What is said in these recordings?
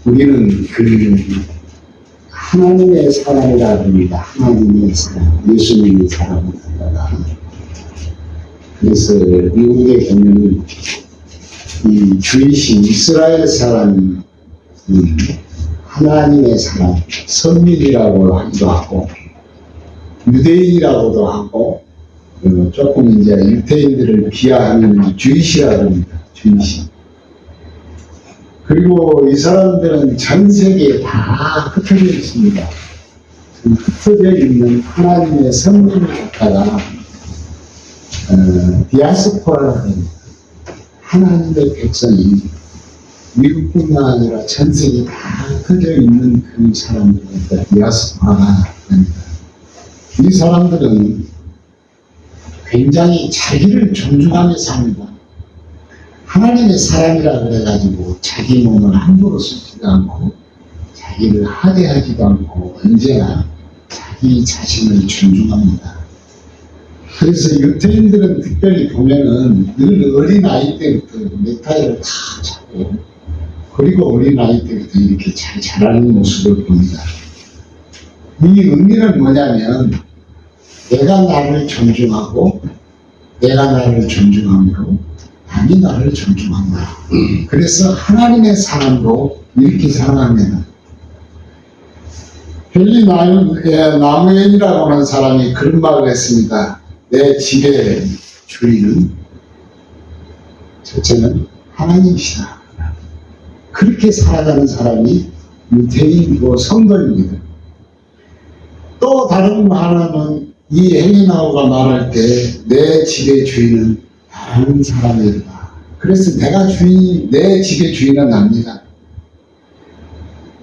우리는 하나님의 사람이라 합니다. 하나님의 사람, 예수님의 사람을 갖다가. 그래서 미국에 보면 이 주이신 이스라엘 사람이 하나님의 사람, 선민이라고 하기도 하고, 유대인이라고도 하고, 조금 이제 유대인들을 비하하는 주이시라고 합니다. 주이시. 그리고 이 사람들은 전 세계에 다 흩어져 있습니다. 흩어져 있는 하나님의 선민을 갖다가 디아스포라라고 합니다. 하나님의 백성이 미국뿐만 아니라 전 세계에 다 흩어져 있는 그 사람들을 갖다가 디아스포라가 합니다. 이 사람들은 굉장히 자기를 존중하며 삽니다. 하나님의 사람이라 그래가지고 자기 몸을 함부로 쓰지도 않고 자기를 하대하지도 않고 언제나 자기 자신을 존중합니다. 그래서 유태인들은 특별히 보면은 늘 어린아이 때부터 넥타이를 다 차고 그리고 어린아이 때부터 이렇게 잘 자라는 모습을 봅니다. 이 의미는 뭐냐면 내가 나를 존중하고 내가 나를 존중함으로 남이 나를 존중한다. 그래서 하나님의 사람도 이렇게 살아갑니다. 헨리 나무엔이라고 하는 사람이 그런 말을 했습니다. 내 집의 주인은 첫째는 하나님이시다. 그렇게 살아가는 사람이 유태인이고 성도입니다. 또 다른 하나는 이 헨리나우가 말할 때 내 집의 주인은 다른 사람이다. 그래서 내 집의 주인은 납니다.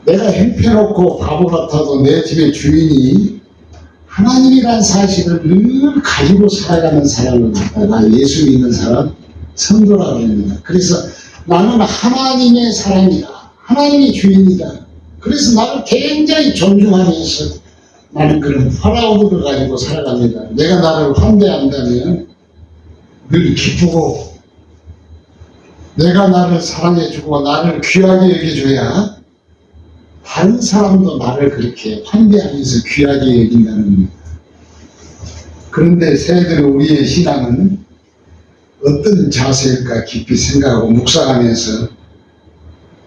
내가 형편없고 바보 같아도 내 집의 주인이 하나님이란 사실을 늘 가지고 살아가는 사람을 갖다가 예수 믿는 사람, 성도라고 합니다. 그래서 나는 하나님의 사람이다. 하나님의 주인이다. 그래서 나를 굉장히 존중하면서 나는 그런 파라오드를 가지고 살아갑니다. 내가 나를 환대한다면 늘 기쁘고 내가 나를 사랑해주고 나를 귀하게 여겨줘야 다른 사람도 나를 그렇게 환대하면서 귀하게 여긴다는 겁니다. 그런데 새해들 우리의 신앙은 어떤 자세일까 깊이 생각하고 묵상하면서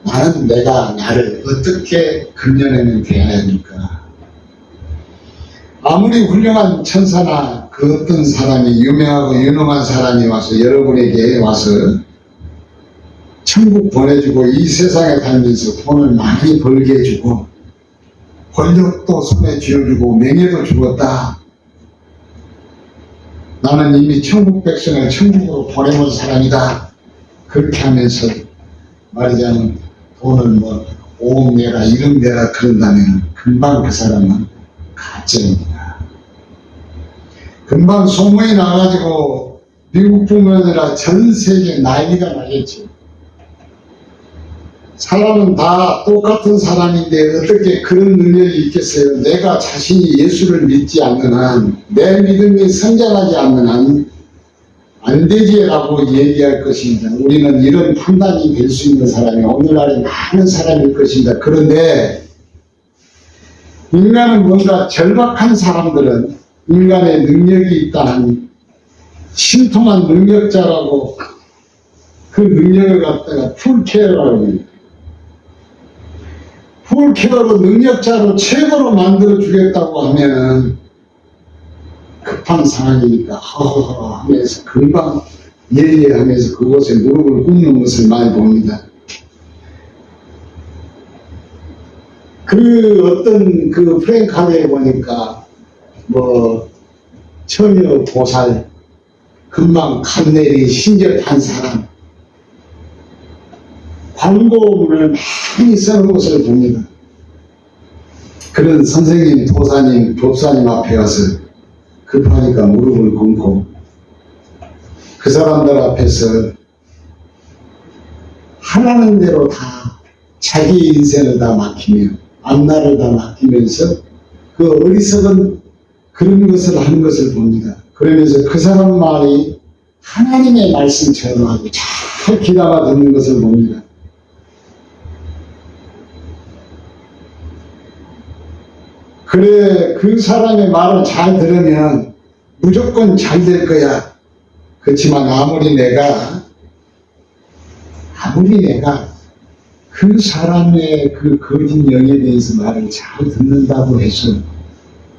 나는 내가 나를 어떻게 금년에는 대해야 될까? 아무리 훌륭한 천사나 그 어떤 사람이 유명하고 유능한 사람이 와서 여러분에게 와서 천국 보내주고 이 세상에 다니면서 돈을 많이 벌게 해주고 권력도 손에 쥐어주고 명예도 주었다. 나는 이미 천국 백성을 천국으로 보내온 사람이다. 그렇게 하면서 말하자면 돈을 5억 내라 1억 내라 그런다면 금방 그 사람은 가짜입니다. 금방 소문이 나가지고 미국뿐만 아니라 전 세계 난리가 나겠죠. 사람은 다 똑같은 사람인데 어떻게 그런 능력이 있겠어요? 내가 자신이 예수를 믿지 않는 한, 내 믿음이 성장하지 않는 한 안 되지라고 얘기할 것입니다. 우리는 이런 판단이 될 수 있는 사람이 오늘날에 많은 사람일 것입니다. 그런데 인간은 뭔가 절박한 사람들은 인간의 능력이 있다는 신통한 능력자라고 그 능력을 갖다가 풀케어라고 합니다. 풀케어로 능력자로 최고로 만들어 주겠다고 하면은 급한 상황이니까 허허허 하면서 금방 예리하면서 그곳에 무릎을 꿇는 것을 많이 봅니다. 어떤 프랭카드에 보니까 처녀 보살 금방 칸넬이 신접한 사람 광고문을 많이 써는 것을 봅니다. 그런 선생님, 도사님, 법사님 앞에 가서 급하니까 무릎을 꿇고 그 사람들 앞에서 하라는 대로 다 자기 인생을 다 맡기며 앞날을 다 맡기면서 그 어리석은 그런 것을 하는 것을 봅니다. 그러면서 그 사람 말이 하나님의 말씀처럼 하고 잘 귀담아 듣는 것을 봅니다. 그래, 그 사람의 말을 잘 들으면 무조건 잘 될 거야. 그렇지만 아무리 내가 그 사람의 그 거짓 영에 대해서 말을 잘 듣는다고 해서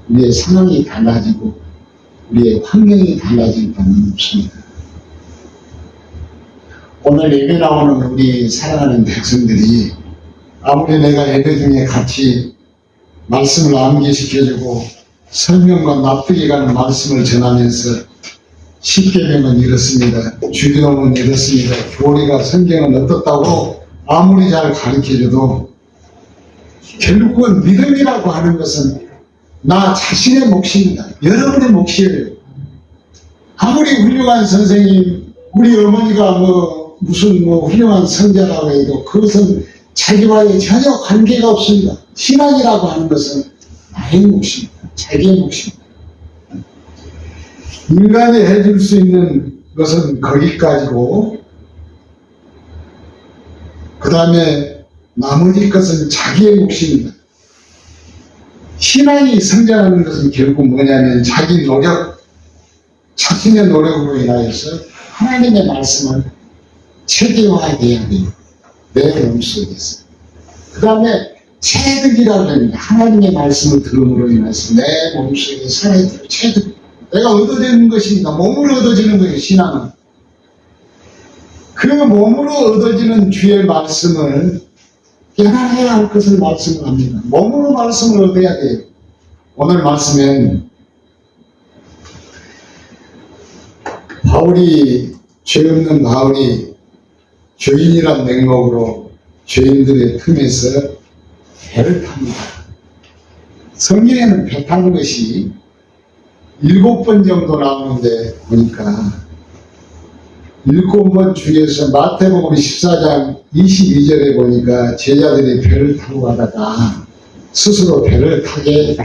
우리의 상황이 달라지고 우리의 환경이 달라질 바는 없습니다. 오늘 예배 나오는 우리 사랑하는 백성들이 아무리 내가 예배 중에 같이 말씀을 암기시켜주고 설명과 납득이 가는 말씀을 전하면서 십계명은 이렇습니다. 주기도문은 이렇습니다. 교리가 성경은 어떻다고 아무리 잘 가르쳐줘도 결국은 믿음이라고 하는 것은 나 자신의 몫입니다. 여러분의 몫이에요. 아무리 훌륭한 선생님, 우리 어머니가 무슨 훌륭한 성자라고 해도 그것은 자기와의 전혀 관계가 없습니다. 신앙이라고 하는 것은 나의 몫입니다. 자기의 몫입니다. 인간이 해줄 수 있는 것은 거기까지고 그 다음에 나머지 것은 자기의 몫입니다. 신앙이 성장하는 것은 결국 뭐냐면 자기 노력, 자신의 노력으로 인하여서 하나님의 말씀을 체계화해야 돼요. 내 몸속에서. 그 다음에 체득이라고 합니다. 하나님의 말씀을 들음으로 인해서 내 몸속에 살아있도록 체득. 내가 얻어지는 것입니다. 몸으로 얻어지는 거예요, 신앙은. 그 몸으로 얻어지는 주의 말씀을 깨달아야 할 것을 말씀을 합니다. 몸으로 말씀을 얻어야 돼요. 오늘 말씀엔 바울이, 죄 없는 바울이 죄인이란 명목으로 죄인들의 틈에서 배를 탑니다. 성경에는 배 타는 것이 7번 정도 나오는데 보니까 7번 중에서 마태복음 14장 22절에 보니까 제자들이 배를 타고 가다가 스스로 배를 타게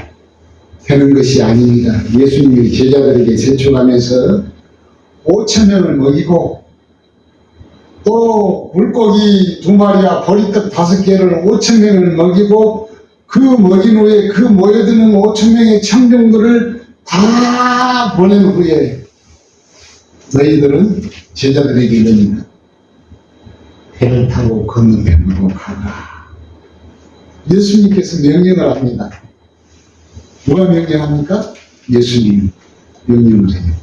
되는 것이 아닙니다. 예수님이 제자들에게 제출하면서 5,000명을 먹이고 또 물고기 2마리와 보리떡 5개를 5,000명을 먹이고 그 먹인 후에 그 모여드는 5,000명의 청중들을 다 보낸 후에 너희들은 제자들에게 이릅니다. 배를 타고 건너편으로 가라. 예수님께서 명령을 합니다. 누가 명령합니까? 예수님 명령을 해요.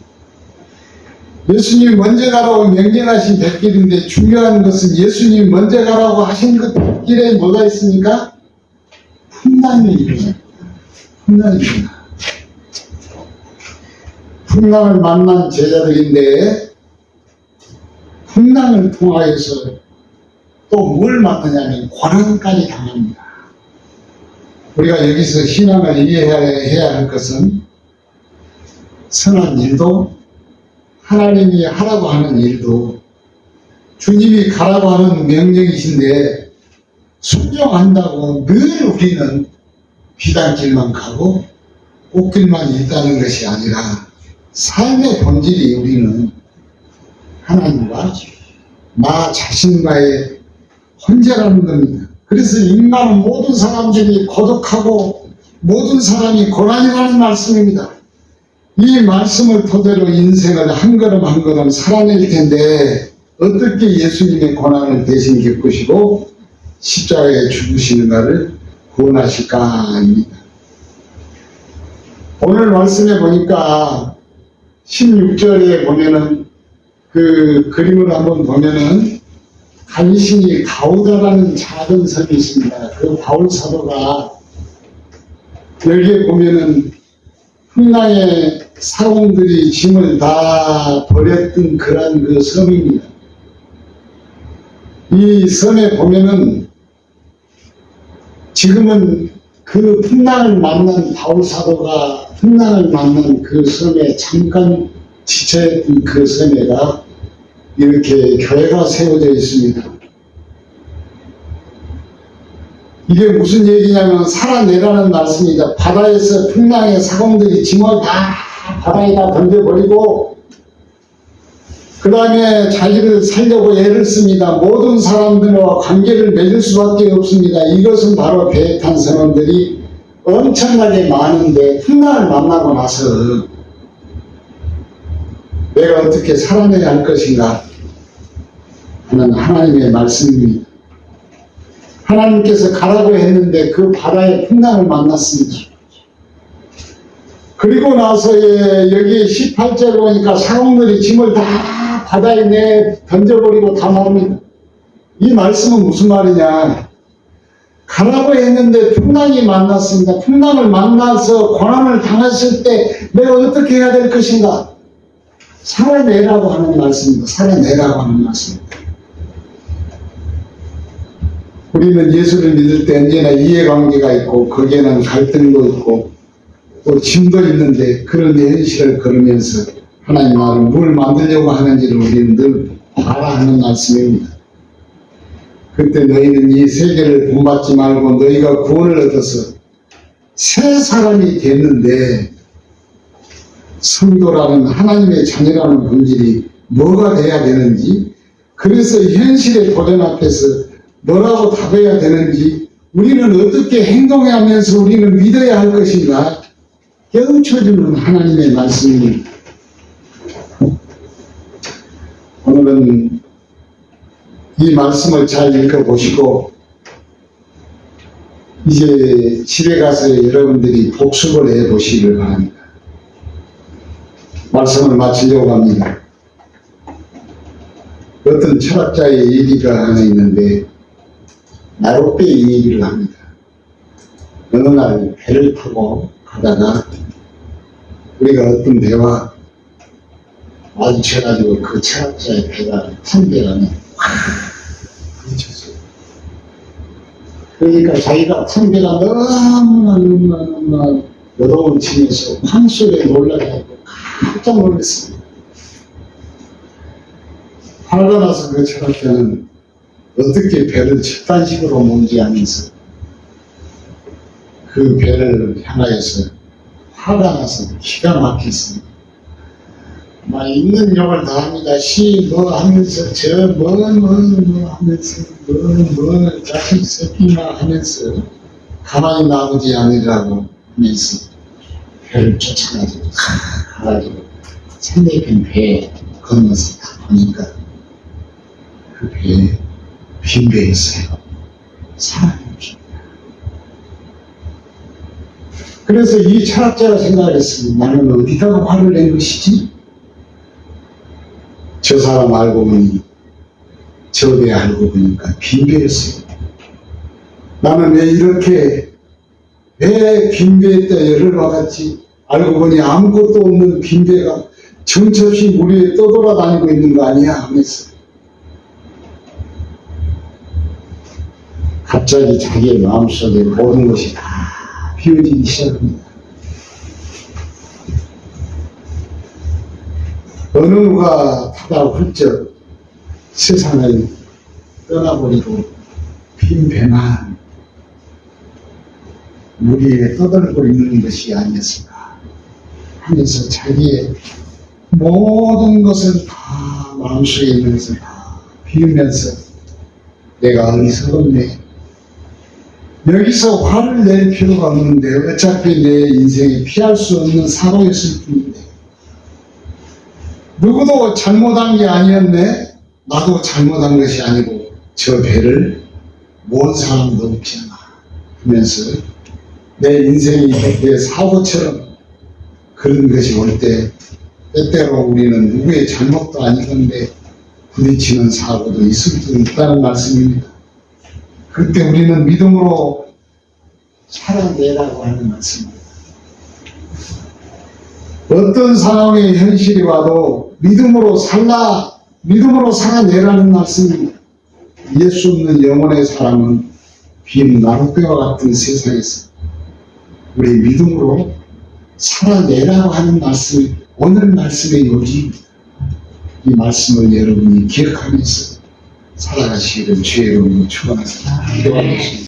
예수님 먼저 가라고 명령하신 뱃길인데 중요한 것은 예수님 먼저 가라고 하신 그 뱃길에 뭐가 있습니까? 풍랑이 일어납니다. 풍랑이 일어납니다. 풍랑을 만난 제자들인데 풍랑을 통하여서 또 뭘 만나냐면 고난까지 당합니다. 우리가 여기서 신앙을 이해해야 할 것은 선한 일도 하나님이 하라고 하는 일도 주님이 가라고 하는 명령이신데 순종한다고 늘 우리는 비단길만 가고 꽃길만 있다는 것이 아니라 삶의 본질이 우리는 하나님과 나 자신과의 혼재라는 겁니다. 그래서 인간은 모든 사람들이 고독하고 모든 사람이 고난이라는 말씀입니다. 이 말씀을 토대로 인생을 한 걸음 한 걸음 살아낼 텐데 어떻게 예수님의 고난을 대신 겪으시고 십자가에 죽으시는가를 구원하실까입니다. 오늘 말씀에 보니까 16절에 보면은 그 그림을 한번 보면은 간신히 가우다라는 작은 섬이 있습니다. 그 바울 사도가 여기에 보면은 풍랑의 사공들이 짐을 다 버렸던 그런 그 섬입니다. 이 섬에 보면은 지금은 그 풍랑을 만난 바울 사도가 풍랑을 만난 그 섬에 잠깐 지쳐있던 그 섬에가 이렇게 교회가 세워져 있습니다. 이게 무슨 얘기냐면 살아내라는 말씀이다. 바다에서 풍랑의 사공들이 짐을 다 바다에다 던져버리고 그 다음에 자기를 살려고 애를 씁니다. 모든 사람들과 관계를 맺을 수밖에 없습니다. 이것은 바로 배에 탄 선원들이 엄청나게 많은데 풍랑을 만나고 나서 내가 어떻게 살아내야 할 것인가 하는 하나님의 말씀입니다. 하나님께서 가라고 했는데 그 바다에 풍랑을 만났습니다. 그리고 나서 여기 18절 보니까 사람들이 짐을 다 바다에 내 던져버리고 다 나옵니다. 이 말씀은 무슨 말이냐? 가라고 했는데 풍랑이 만났습니다. 풍랑을 만나서 고난을 당했을 때 내가 어떻게 해야 될 것인가? 살아내라고 하는 말씀입니다. 살아내라고 하는 말씀입니다. 우리는 예수를 믿을 때 언제나 이해관계가 있고 거기에는 갈등도 있고 또 짐도 있는데 그런 현실을 걸으면서 하나님 나를 뭘 만들려고 하는지를 우리는 늘 알아 하는 말씀입니다. 그때 너희는 이 세계를 본받지 말고 너희가 구원을 얻어서 새 사람이 됐는데 성도라는 하나님의 자녀라는 본질이 뭐가 돼야 되는지, 그래서 현실의 도전 앞에서 뭐라고 답해야 되는지, 우리는 어떻게 행동하면서 우리는 믿어야 할 것인가 깨우쳐주는 하나님의 말씀입니다. 오늘은 이 말씀을 잘 읽어보시고 이제 집에 가서 여러분들이 복습을 해보시길 바랍니다. 말씀을 마치려고 합니다. 어떤 철학자의 얘기가 하나 있는데 나룻배의 얘기를 합니다. 어느 날 배를 타고 가다가 우리가 어떤 배와 마주쳐가지고 그 철학자의 배가 탄 배가 부딪혔어요. 그러니까 자기가 탄 배가 너무나 여동을 치면서 황소에 놀라가지고 깜짝 놀랐습니다. 화가 나서 그 철학자는 어떻게 배를 저딴 식으로 문제하면서 그 배를 향하여서 화가 나서 기가 막혔습니다. 막 있는 욕을 다 합니다. 뭐 하면서 뭐 하면서 뭐 자식 새끼만 하면서 가만히 놔두지 않으라고 하면서 배를 쫓아가지고 가가지고 상대편 배에 건너서 딱 보니까 그 배에 빈 배였어요. 사람이 없습니다. 그래서 이 철학자가 생각했습니다. 나는 어디다가 화를 낸 것이지? 저 사람 알고 보니 저 배 알고 보니까 빈 배였어요. 나는 왜 빈 배에 열을 받았지? 알고 보니 아무것도 없는 빈 배가 정처없이 물 위에 떠돌아다니고 있는 거 아니야? 하면서 갑자기 자기의 마음속에 모든 것이 다 비워지기 시작합니다. 어느 누가 타다 훌쩍 세상을 떠나버리고 빈 배만 물 위에 떠돌고 있는 것이 아니었을까 하면서 자기의 모든 것을 다 마음속에 있는 것을 다 비우면서 내가 어리석었네. 여기서 화를 낼 필요가 없는데 어차피 내 인생에 피할 수 없는 사고였을 뿐인데 누구도 잘못한 게 아니었네. 나도 잘못한 것이 아니고 저 배를 모은 사람도 없잖아 하면서 내 인생이 내 사고처럼 그런 것이 올 때 때때로 우리는 누구의 잘못도 아니건데 부딪히는 사고도 있을 수 있다는 말씀입니다. 그때 우리는 믿음으로 살아내라고 하는 말씀입니다. 어떤 상황의 현실이 와도 믿음으로 살아내라는 말씀입니다. 예수 없는 영혼의 사람은 빈 나룻배와 같은 세상에서 우리 믿음으로 살아내라고 하는 말씀이 오늘 말씀의 요지입니다. 이 말씀을 여러분이 기억하면서 살아가시기를 주의 이름으로 축원합니다. 기도하겠습니다.